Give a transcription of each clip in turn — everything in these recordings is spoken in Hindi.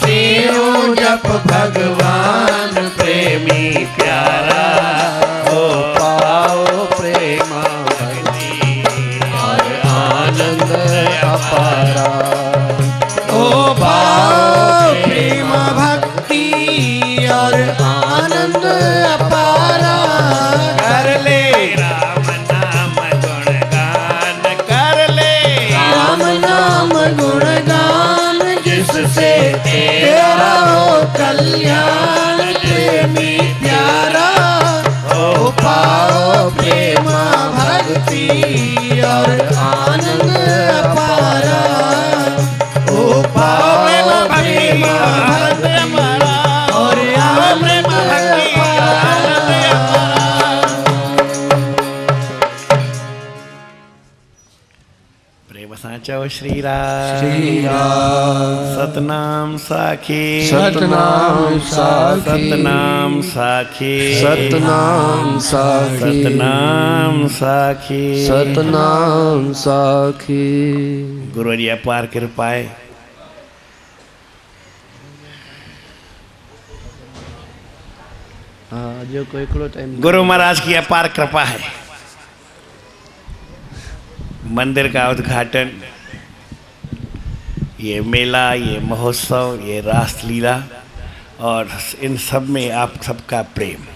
तेरो जप भगवान प्रेमी प्यारा, ओ पाओ प्रेम भक्ति और आनंद अपारा। ओ पाओ प्रेम भक्ति और आनंद अपारा। कर ले राम नाम गुणगान, कर ले राम नाम गुणगान, जिससे तेरा हो कल्याण प्रेमी प्यारा। ओ पाओ प्रेम भक्ति और आनंद अपारा। ओ पाओ प्रेम भक्ति और आनंद अपारा। प्रेम साचो श्री राम। श्री राम सतनाम साखी, सतनाम साखी, सतनाम साखी, सतनाम साखी, सतनाम साखी, सतनाम साखी। गुरु जी अपार कृपाए। हाँ जो कोई कड़ो टाइम गुरु महाराज की अपार कृपा है। मंदिर का उद्घाटन, ये मेला, ये महोत्सव, ये रासलीला, और इन सब में आप सबका प्रेम,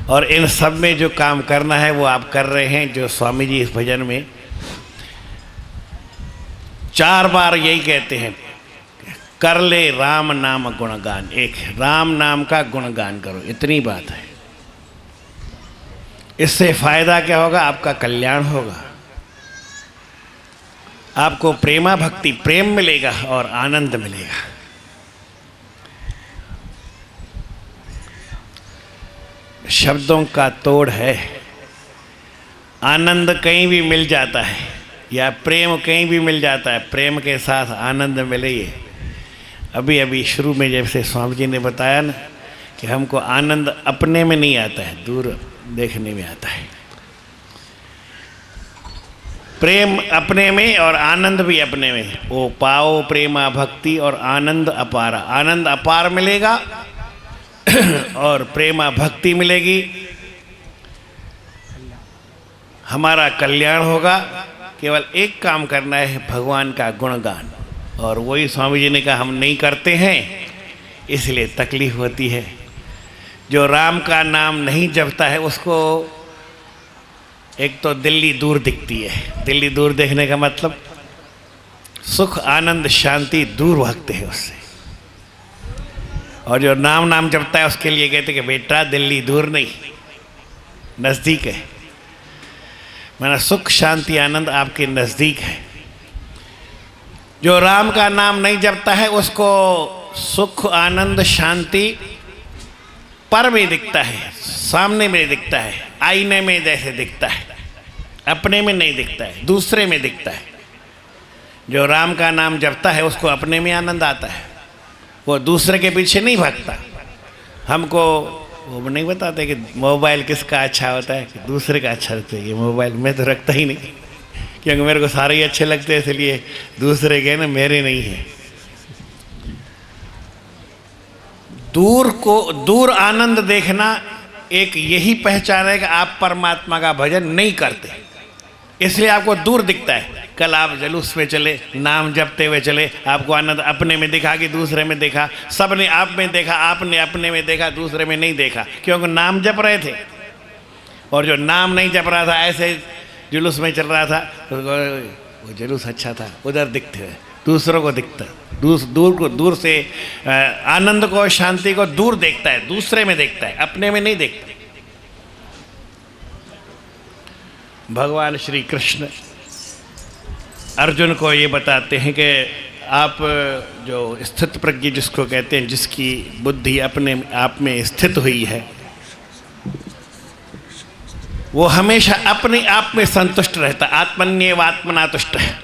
और इन सब में जो काम करना है वो आप कर रहे हैं। जो स्वामी जी इस भजन में 4 बार यही कहते हैं, कर ले राम नाम गुणगान। एक राम नाम का गुणगान करो, इतनी बात है। इससे फायदा क्या होगा? आपका कल्याण होगा, आपको प्रेमा भक्ति प्रेम मिलेगा और आनंद मिलेगा। शब्दों का तोड़ है। आनंद कहीं भी मिल जाता है, या प्रेम कहीं भी मिल जाता है। प्रेम के साथ आनंद मिले, ये अभी अभी शुरू में जैसे स्वामी जी ने बताया ना कि हमको आनंद अपने में नहीं आता है, दूर देखने में आता है। प्रेम अपने में और आनंद भी अपने में। ओ पाओ प्रेमा भक्ति और आनंद अपारा। आनंद अपार मिलेगा और प्रेमा भक्ति मिलेगी, हमारा कल्याण होगा। केवल एक काम करना है, भगवान का गुणगान, और वही स्वामी जी ने कहा हम नहीं करते हैं, इसलिए तकलीफ होती है। जो राम का नाम नहीं जपता है उसको एक तो दिल्ली दूर दिखती है। दिल्ली दूर देखने का मतलब सुख आनंद शांति दूर भागते हैं उससे। और जो नाम जपता है उसके लिए कहते कि बेटा दिल्ली दूर नहीं, नज़दीक है। माना सुख शांति आनंद आपके नज़दीक है। जो राम का नाम नहीं जपता है उसको सुख आनंद शांति पर में दिखता है, सामने में दिखता है, आईने में जैसे दिखता है, अपने में नहीं दिखता है, दूसरे में दिखता है। जो राम का नाम जपता है उसको अपने में आनंद आता है, वो दूसरे के पीछे नहीं भागता। हमको वो नहीं बताते कि मोबाइल किसका अच्छा होता है, कि दूसरे का अच्छा लगता है। ये मोबाइल मैं तो रखता ही नहीं, क्योंकि मेरे को सारे ही अच्छे लगते हैं, इसलिए दूसरे के ना मेरे नहीं है। दूर आनंद देखना एक यही पहचान है कि आप परमात्मा का भजन नहीं करते, इसलिए आपको दूर दिखता है। कल आप जुलूस में चले, नाम जपते हुए चले, आपको आनंद अपने में दिखा कि दूसरे में देखा। सब ने आप में देखा, आपने अपने में देखा, दूसरे में नहीं देखा, क्योंकि नाम जप रहे थे। और जो नाम नहीं जप रहा था, ऐसे जुलूस में चल रहा था, तो वो जुलूस अच्छा था, उधर दिखते हैं, दूसरों को दिखता, दूर से आनंद को शांति को दूर देखता है, दूसरे में देखता है, अपने में नहीं देखता। भगवान श्री कृष्ण अर्जुन को ये बताते हैं कि आप जो स्थित प्रज्ञ जिसको कहते हैं, जिसकी बुद्धि अपने आप में स्थित हुई है, वो हमेशा अपने आप में संतुष्ट रहता। आत्मन्येव आत्मना तुष्ट है।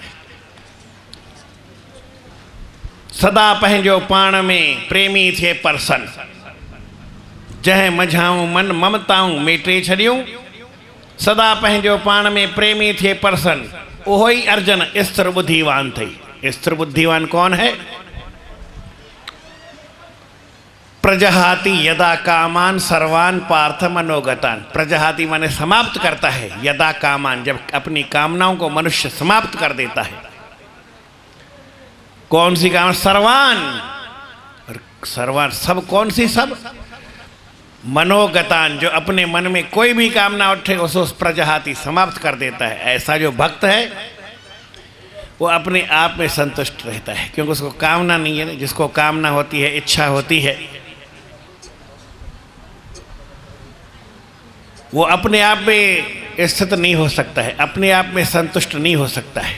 सदा पहंजो पाण में प्रेमी थे परसन, जह मझाऊं मन ममताऊं मेटे छड़ियूं। सदा पहंजो पाण में प्रेमी थे परसन, ओहो ही अर्जुन स्थिर बुद्धिवान थी। स्थिर बुद्धिवान कौन है? प्रजहाति यदा कामान सर्वान पार्थ मनोगतान। प्रजहाति माने समाप्त करता है, यदा कामान जब अपनी कामनाओं को मनुष्य समाप्त कर देता है। कौन सी कामना? सर्वान, और सर्वान सब, कौन सी सब? मनोगतान, जो अपने मन में कोई भी कामना उठे उसको प्रजहाति समाप्त कर देता है। ऐसा जो भक्त है वो अपने आप में संतुष्ट रहता है, क्योंकि उसको कामना नहीं है। जिसको कामना होती है, इच्छा होती है, वो अपने आप में स्थित नहीं हो सकता है, अपने आप में संतुष्ट नहीं हो सकता है।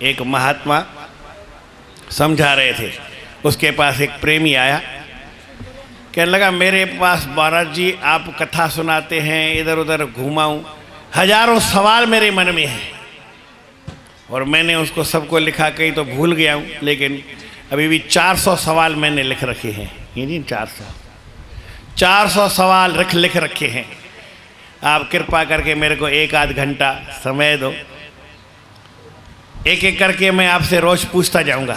एक महात्मा समझा रहे थे, उसके पास एक प्रेमी आया, कहने लगा मेरे पास महाराज जी आप कथा सुनाते हैं, इधर उधर घुमाऊं, हजारों सवाल मेरे मन में हैं और मैंने उसको सबको लिखा, कहीं तो भूल गया हूँ, लेकिन अभी भी 400 सवाल मैंने लिख रखे हैं। ये नहीं, 400 सवाल लिख रखे हैं। आप कृपा करके मेरे को एक आध घंटा समय दो, एक एक करके मैं आपसे रोज पूछता जाऊंगा।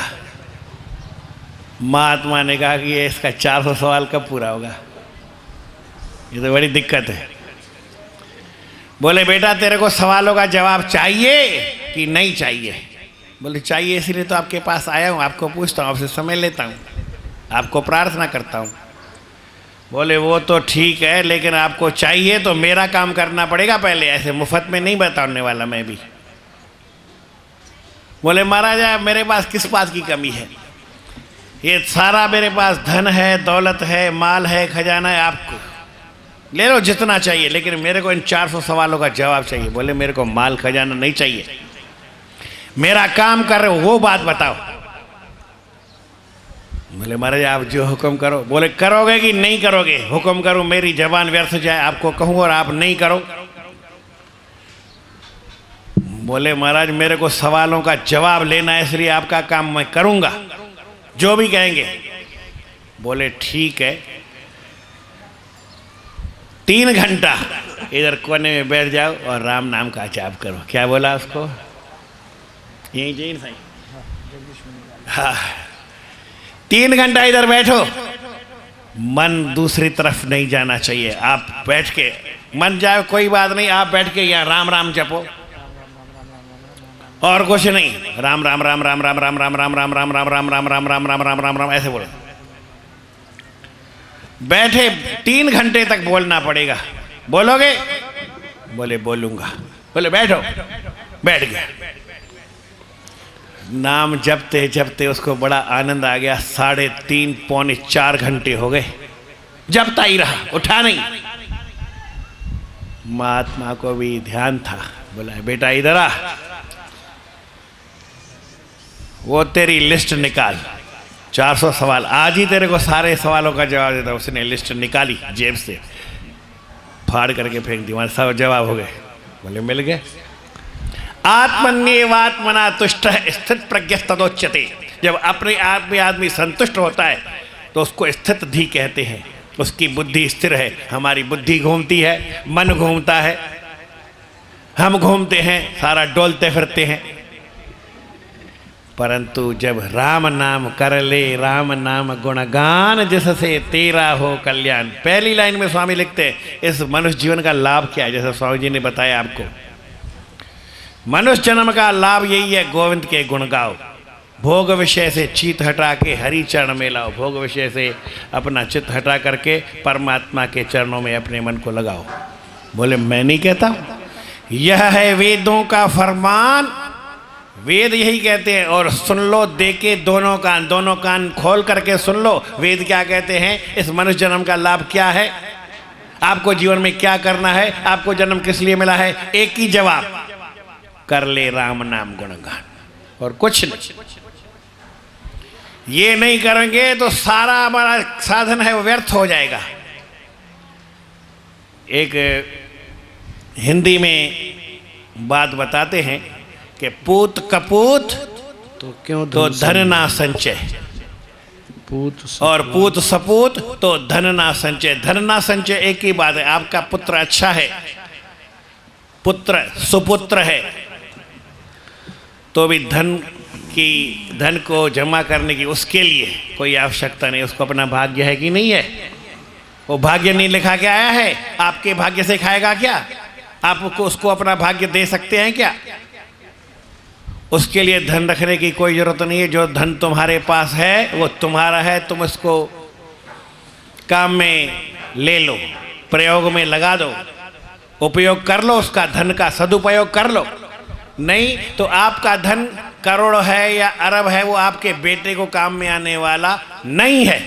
महात्मा ने कहा कि ये इसका 400 सवाल कब पूरा होगा, ये तो बड़ी दिक्कत है। बोले बेटा तेरे को सवालों का जवाब चाहिए कि नहीं चाहिए? बोले चाहिए, इसलिए तो आपके पास आया हूँ, आपको पूछता हूँ, आपसे समय लेता हूँ, आपको प्रार्थना करता हूँ। बोले वो तो ठीक है, लेकिन आपको चाहिए तो मेरा काम करना पड़ेगा पहले, ऐसे मुफ्त में नहीं बताने वाला मैं भी। बोले महाराज मेरे पास किस बात की कमी है? ये सारा मेरे पास धन है, दौलत है, माल है, खजाना है, आपको ले लो जितना चाहिए, लेकिन मेरे को इन 400 सवालों का जवाब चाहिए। बोले मेरे को माल खजाना नहीं चाहिए, मेरा काम कर रहे हो वो बात बताओ। बोले महाराज आप जो हुक्म करो। बोले करोगे कि नहीं करोगे? हुक्म करो, मेरी जबान व्यर्थ जाए, आपको कहूँ और आप नहीं करो। बोले महाराज मेरे को सवालों का जवाब लेना है, इसलिए आपका काम मैं करूँगा, जो भी कहेंगे। बोले ठीक है, 3 घंटा इधर कोने में बैठ जाओ और राम नाम का जाप करो। क्या बोला उसको? यही जैन साईं, हाँ, 3 घंटा इधर बैठो, मन दूसरी तरफ नहीं जाना चाहिए। आप बैठ के, मन जाए कोई बात नहीं, आप बैठ के यहाँ राम राम जपो और कुछ नहीं, राम राम राम राम राम राम राम राम राम राम राम राम राम राम राम राम राम राम राम ऐसे बोलो। बैठे 3 घंटे तक बोलना पड़ेगा। बोलोगे? बोले बोलूंगा। बोले बैठो, बैठ गया। नाम जपते जपते उसको बड़ा आनंद आ गया। 3.5 पौने 4 घंटे हो गए, जपता ही रहा, उठा नहीं। महात्मा को भी ध्यान था, बोला बेटा इधर आ, वो तेरी लिस्ट निकाल, 400 सवाल, आज ही तेरे को सारे सवालों का जवाब देता। उसने लिस्ट निकाली जेब से, फाड़ करके फेंक दी, वहां सब जवाब हो गए। बोले मिल गए। आत्मन्येवात्मना तुष्ट स्थित प्रज्ञस्तदोच्यते। जब अपने आप में आदमी संतुष्ट होता है तो उसको स्थित धी कहते हैं। उसकी बुद्धि स्थिर है। हमारी बुद्धि घूमती है, मन घूमता है, हम घूमते हैं, सारा डोलते फिरते हैं। परंतु जब राम नाम कर ले, राम नाम गुणगान जिससे तेरा हो कल्याण। पहली लाइन में स्वामी लिखते हैं इस मनुष्य जीवन का लाभ क्या है। जैसा स्वामी जी ने बताया आपको, मनुष्य जन्म का लाभ यही है, गोविंद के गुण गाओ, भोग विषय से चित्त हटा के हरि चरण में लाओ, भोग विषय से अपना चित्त हटा करके परमात्मा के चरणों में अपने मन को लगाओ। बोले मैं नहीं कहता, यह है वेदों का फरमान, वेद यही कहते हैं। और सुन लो देके दोनों कान खोल करके सुन लो, वेद क्या कहते हैं, इस मनुष्य जन्म का लाभ क्या है, आपको जीवन में क्या करना है, आपको जन्म किस लिए मिला है। एक ही जवाब, कर ले राम नाम गुणगान, और कुछ नहीं। ये नहीं करेंगे तो सारा हमारा साधन है वो व्यर्थ हो जाएगा। एक हिंदी में बात बताते हैं कि पूत कपूत तो क्यों तो धन ना संचय, पूत और पूत सपूत तो धन ना संचय। धन ना संचय एक ही बात है। आपका पुत्र अच्छा है, पुत्र सुपुत्र है, तो भी धन कि धन को जमा करने की उसके लिए कोई आवश्यकता नहीं। उसको अपना भाग्य है कि नहीं है? वो भाग्य नहीं लिखा के आया है, आपके भाग्य से खाएगा क्या? आप उसको अपना भाग्य दे सकते हैं क्या? उसके लिए धन रखने की कोई ज़रूरत नहीं है। जो धन तुम्हारे पास है वो तुम्हारा है, तुम उसको काम में ले लो, प्रयोग में लगा दो, उपयोग कर लो, उसका धन का सदुपयोग कर लो। नहीं तो आपका धन करोड़ है या अरब है, वो आपके बेटे को काम में आने वाला नहीं है।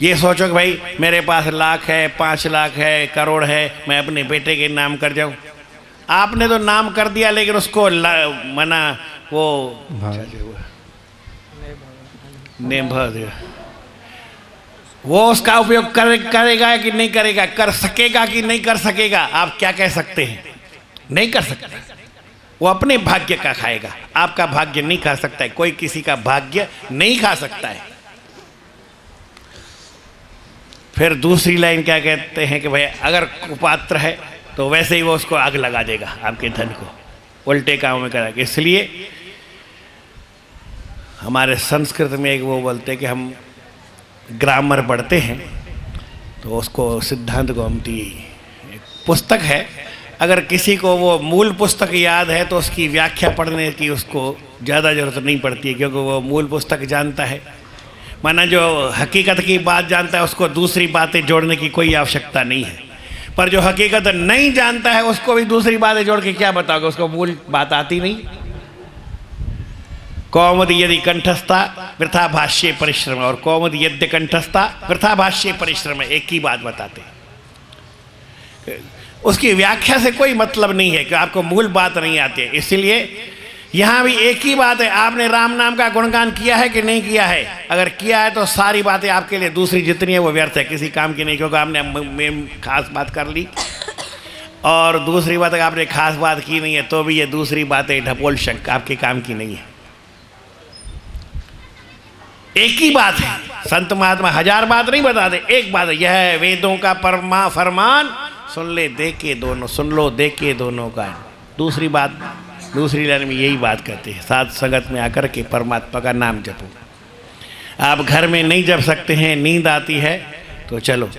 ये सोचो कि भाई मेरे पास लाख है, 5 लाख है, करोड़ है, मैं अपने बेटे के नाम कर जाऊं। आपने तो नाम कर दिया, लेकिन उसको मना वो वो उसका उपयोग करेगा कि नहीं करेगा, कर सकेगा कि नहीं कर सकेगा, आप क्या कह सकते हैं? नहीं कर सकते। वो अपने भाग्य का खाएगा, आपका भाग्य नहीं खा सकता है। कोई किसी का भाग्य नहीं खा सकता है। फिर दूसरी लाइन क्या कहते हैं कि भाई अगर कुपात्र है तो वैसे ही वो उसको आग लगा देगा, आपके धन को उल्टे काम में करेगा। इसलिए हमारे संस्कृत में एक वो बोलते हैं कि हम ग्रामर पढ़ते हैं, तो उसको सिद्धांत गौमती एक पुस्तक है, अगर किसी को वो मूल पुस्तक याद है तो उसकी व्याख्या पढ़ने की उसको ज़्यादा ज़रूरत नहीं पड़ती है, क्योंकि वो मूल पुस्तक जानता है। माना जो हकीकत की बात जानता है उसको दूसरी बातें जोड़ने की कोई आवश्यकता नहीं है। पर जो हकीकत नहीं जानता है उसको भी दूसरी बातें जोड़ के क्या बताओगे? उसको मूल बात आती नहीं। कौमुदी यदि कंठस्था वृथा भाष्य परिश्रम, और कौमुदी यद्य कंठस्था वृथा भाष्य परिश्रम, एक ही बात बताते हैं। उसकी व्याख्या से कोई मतलब नहीं है कि आपको मूल बात नहीं आती है। इसलिए यहाँ भी एक ही बात है, आपने राम नाम का गुणगान किया है कि नहीं किया है? अगर किया है तो सारी बातें आपके लिए दूसरी जितनी है वो व्यर्थ है, किसी काम की नहीं, क्योंकि आपने खास बात कर ली। और दूसरी बात अगर आपने खास बात की नहीं है तो भी ये दूसरी बातें ढपोल शंक आपके काम की नहीं है। एक ही बात है। संत महात्मा 1000 बात नहीं बताते, एक बात है, यह है वेदों का परमा फरमान, सुन ले देखे दोनों, सुन लो देखे दोनों का। दूसरी बात, दूसरी लाइन में यही बात कहते हैं, साथ संगत में आकर के परमात्मा का नाम जपो। आप घर में नहीं जप सकते हैं, नींद आती है तो चलो।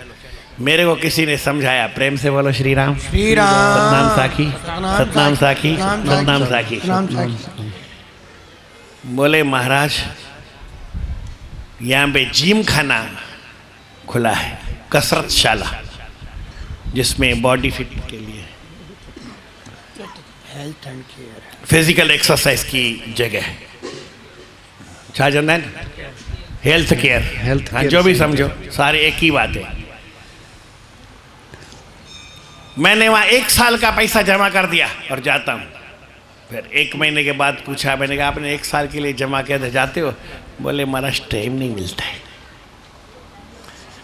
मेरे को किसी ने समझाया, प्रेम से बोलो श्री राम, श्री राम, सतनाम साखी, सतनाम साखी, सतनाम साखी। बोले महाराज यहाँ पे जिम खाना खुला है, कसरतशाला, जिसमें बॉडी फिट के लिए health and care, physical exercise की जगह है। क्या जानना है? हेल्थ केयर, हेल्थ हाँ, केयर जो भी समझो, सारे एक ही बात है। मैंने वहाँ 1 साल का पैसा जमा कर दिया और जाता हूँ। फिर 1 महीने के बाद पूछा, मैंने कहा आपने 1 साल के लिए जमा किया था, जाते हो? बोले महाराज टाइम नहीं मिलता है।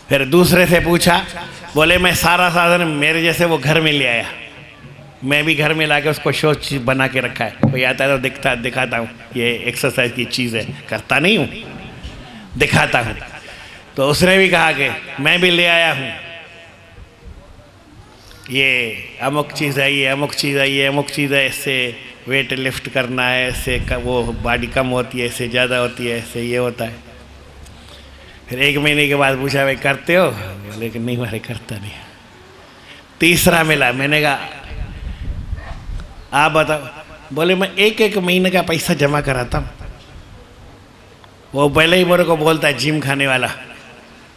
फिर दूसरे से पूछा, बोले मैं सारा साधन मेरे जैसे वो घर में ले आया, मैं भी घर में लाके उसको शो चीज बना के रखा है, कोई आता है तो दिखाता हूँ, ये एक्सरसाइज की चीज़ है, करता नहीं हूँ, दिखाता हूँ। तो उसने भी कहा कि मैं भी ले आया हूँ, ये अमुक चीज़ है, ये अमुक चीज़ है, ये अमुक चीज़ है, इससे वेट लिफ्ट करना है, इससे वो बॉडी कम होती है, इससे ज़्यादा होती है, इससे ये होता है। फिर 1 महीने के बाद पूछा भाई करते हो? बोले कि नहीं मारे करता नहीं। तीसरा मिला, मैंने कहा आप बताओ? बोले मैं 1-1 महीने का पैसा जमा कराता हूँ। वो पहले ही मेरे को बोलता है जिम खाने वाला,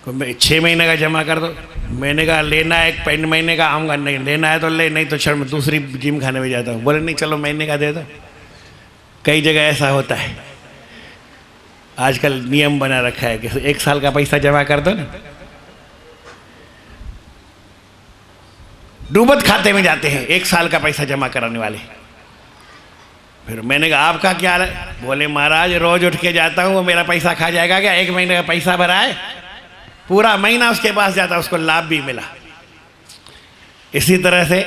6 महीने का जमा कर दो। मैंने कहा लेना है 1 महीने का आऊँगा, नहीं लेना है तो ले, नहीं तो चल मैं दूसरी जिम खाने में जाता हूँ। बोले नहीं चलो महीने का दे दो। कई जगह ऐसा होता है, आजकल नियम बना रखा है कि 1 साल का पैसा जमा कर दो ना, डूबत खाते में जाते हैं 1 साल का पैसा जमा कराने वाले। फिर मैंने कहा आपका क्या है? बोले महाराज रोज उठ के जाता हूँ, वो मेरा पैसा खा जाएगा क्या? 1 महीने का पैसा भरा है, पूरा महीना उसके पास जाता, उसको लाभ भी मिला। इसी तरह से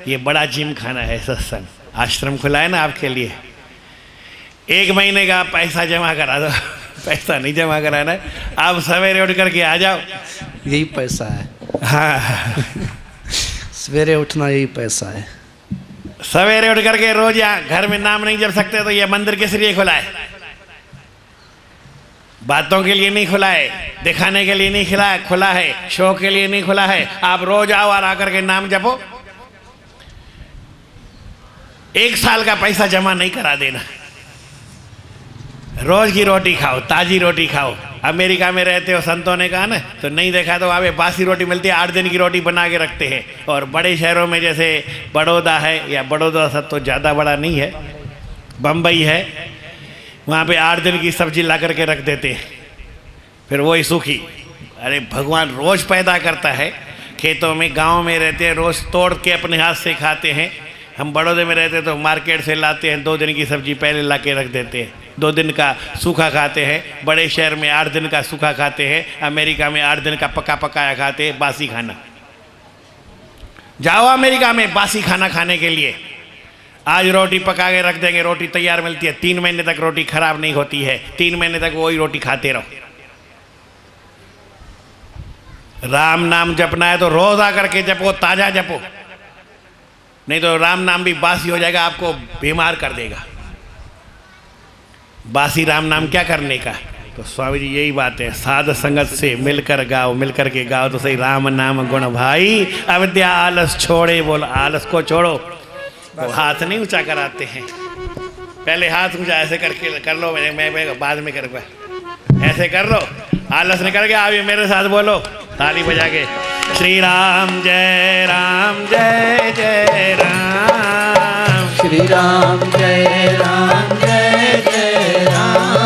ये बड़ा जिम खाना है, सत्संग आश्रम खुला है ना आपके लिए। 1 महीने का आप पैसा जमा करा दो, पैसा नहीं जमा कराना है, आप सवेरे उठ करके आ जाओ, यही पैसा है। हाँ सवेरे उठना यही पैसा है। सवेरे उठ करके रोज यहाँ घर में नाम नहीं जप सकते तो ये मंदिर किस लिए खुला है? बातों के लिए नहीं खुला है, दिखाने के लिए नहीं खुला है, शो के लिए नहीं खुला है। आप रोज आओ और आकर के नाम जपो। 1 साल का पैसा जमा नहीं करा देना। रोज की रोटी खाओ, ताजी रोटी खाओ। अमेरिका में रहते हो, संतों ने कहा ना, तो नहीं देखा तो वहाँ बासी रोटी मिलती है, 8 दिन की रोटी बना के रखते हैं। और बड़े शहरों में जैसे बड़ौदा है, या बड़ौदा सब तो ज़्यादा बड़ा नहीं है, बम्बई है, वहाँ पे 8 दिन की सब्जी ला करके रख देते हैं, फिर वही सूखी। अरे भगवान रोज पैदा करता है, खेतों में गांव में रहते हैं, रोज तोड़ के अपने हाथ से खाते हैं। हम बड़ौदे में रहते हैं तो मार्केट से लाते हैं, 2 दिन की सब्जी पहले ला के रख देते हैं, 2 दिन का सूखा खाते हैं। बड़े शहर में 8 दिन का सूखा खाते हैं, अमेरिका में 8 दिन का पका पकाया खाते हैं, बासी खाना। जाओ अमेरिका में बासी खाना खाने के लिए। आज रोटी पका के रख देंगे, रोटी तैयार मिलती है, 3 महीने तक रोटी खराब नहीं होती है, 3 महीने तक वही रोटी खाते रहो। राम नाम जपना है तो रोज आकर के जपो, ताजा जपो, नहीं तो राम नाम भी बासी हो जाएगा, आपको बीमार कर देगा। बासी राम नाम क्या करने का? तो स्वामी जी यही बात है, साध संगत से मिलकर गाओ, मिलकर के गाओ तो सही राम नाम गुण भाई। अविद्या आलस छोड़े, बोल आलस को छोड़ो। वो हाथ नहीं ऊंचा कराते हैं, पहले हाथ ऊंचा ऐसे करके कर लो, मैं बाद में करूँगा, ऐसे कर लो, आलस निकल गया। अभी मेरे साथ बोलो ताली बजा के, श्री राम जय राम जय जय राम, श्री राम जय राम जय जय राम,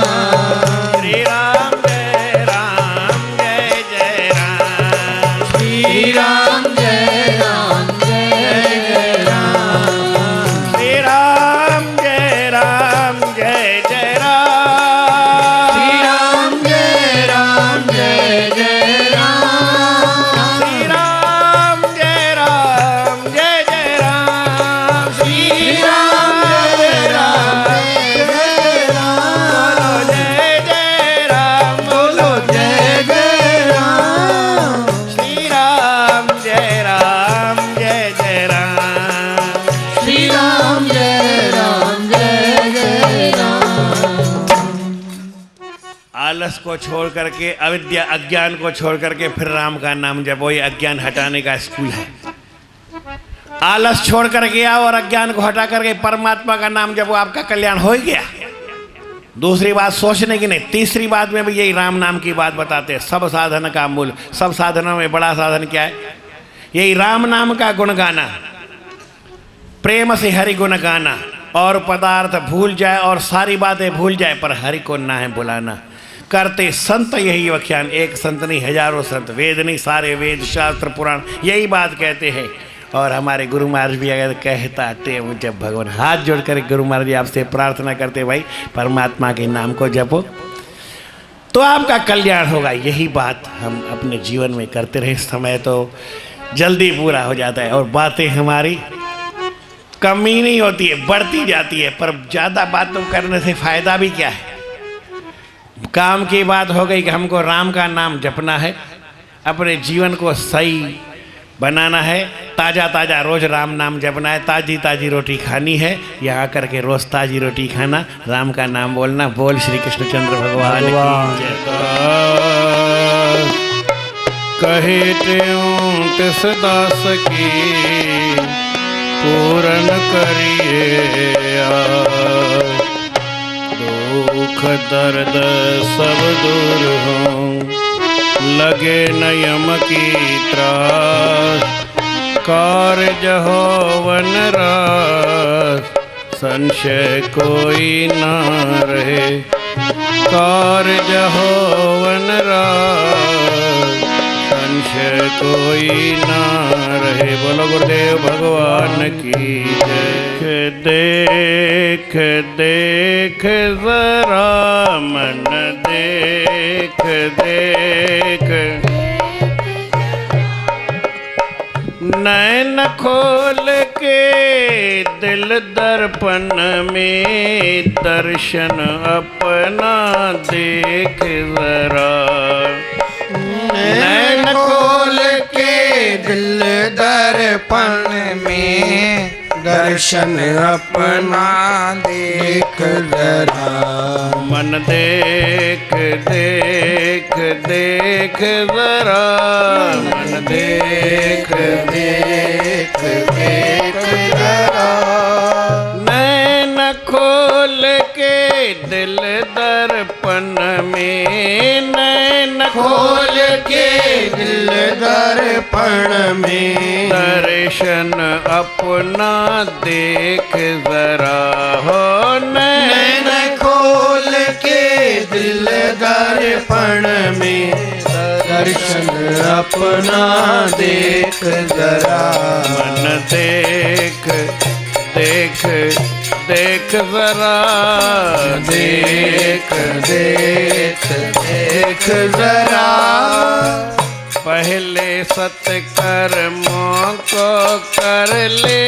श्री राम जय राम जय जय राम, श्री राम जय राम जय जय राम, श्री राम जय राम जय जय राम, श्री राम जय राम जय जय राम, श्री राम जय राम जय जय राम, श्री राम जय राम जय जय राम, जय जय राम, बोलो जय जय राम, श्री राम जय राम जय जय राम, श्री राम जय राम जय जय राम। आलस को छोड़ करके, अविद्या अज्ञान को छोड़ करके फिर राम का नाम जपो। ये अज्ञान हटाने का स्कूल है। आलस छोड़ करके आओ और अज्ञान को हटा करके परमात्मा का नाम जपो, आपका कल्याण हो ही गया। दूसरी बात सोचने की नहीं, तीसरी बात में भी यही राम नाम की बात बताते हैं। सब साधन का मूल, सब साधनों में बड़ा साधन क्या है? यही राम नाम का गुण गाना, प्रेम से हरि गुण गाना, और पदार्थ भूल जाए और सारी बातें भूल जाए पर हरि को ना है बुलाना। करते संत यही व्याख्यान, एक संत नहीं हजारों संत, वेद नहीं सारे वेद शास्त्र पुराण यही बात कहते हैं। और हमारे गुरु महाराज भी अगर कहते मुझे भगवान हाथ जोड़ कर गुरु महाराज जी आपसे प्रार्थना करते, भाई परमात्मा के नाम को जपो तो आपका कल्याण होगा। यही बात हम अपने जीवन में करते रहे, समय तो जल्दी पूरा हो जाता है और बातें हमारी कमी नहीं होती है, बढ़ती जाती है। पर ज़्यादा बातों करने से फ़ायदा भी क्या है? काम की बात हो गई कि हमको राम का नाम जपना है, अपने जीवन को सही बनाना है, ताज़ा ताज़ा रोज़ राम नाम जपना है, ताज़ी ताज़ी रोटी खानी है, यहाँ करके रोज़ ताज़ी रोटी खाना, राम का नाम बोलना। बोल श्री कृष्णचंद्र भगवान की जय। कहे तिस दास की पूर्ण करिए दुख दर्द सब दूर हो, लगे न यम की त्रास, कार्य हो वन रास, संशय कोई न रहे, कार्य हो वन रास, संशय कोई ना रहे। बोलो गुरुदेव भगवान की जय। देख देख जरा मन देख देख, नैन खोल के दिल दर्पण में, दर्शन अपना देख जरा। खोल के दिल दर्पण में, दर्शन अपना देख जरा। मन देख देख देख जरा, मन देख देख देख जरा। नैन खोल के दिल दर्पण में, नैन खोल के दिल दर्पण में दर्शन अपना देख जरा हो। नैन खोल के दिल दर्पण में दर्शन अपना देख जरा। मन देख देख देख जरा, देख देख देख जरा। पहले सत्कर्मों को कर ले,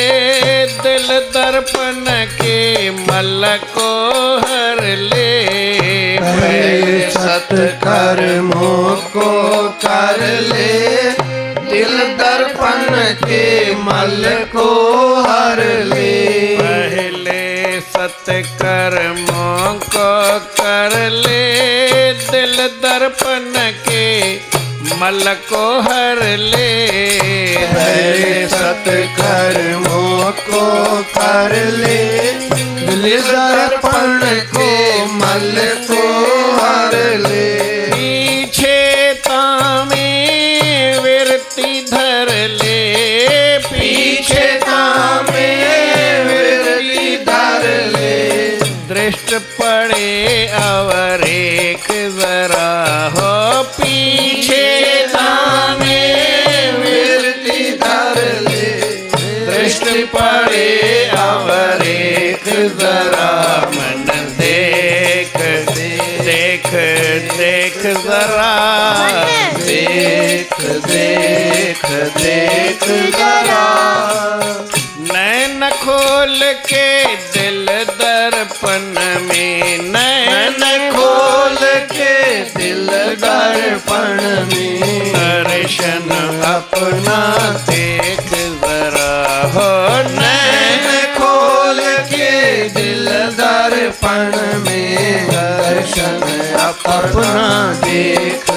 दिल दर्पण के मल को हर ले। पहले सत्कर्मों को कर ले, दिल दर्पण के मल को हर ले। पहले सत्कर्मों को कर ले, दिल दर्पण के मल को हर ले। पहले सत्कर्मों को कर ले, दिल दर्पण के मल को हर ले। पीछे तामे विरति धर ले, पीछे तामे विरति धर ले। दृष्ट पड़े अवर एक जरा हो। पीछे तामे विरति धर ले, दृष्ट पड़े अवर एक जरा। मन देख देख देख जरा, देख देख देख जरा। नैन खोल के दिल दर्पण में, नैन खोल के दिल दर्पण में दर्शन अपना देख जरा हो। नैन खोल के दिल दर्पण में दर्शन अपना देख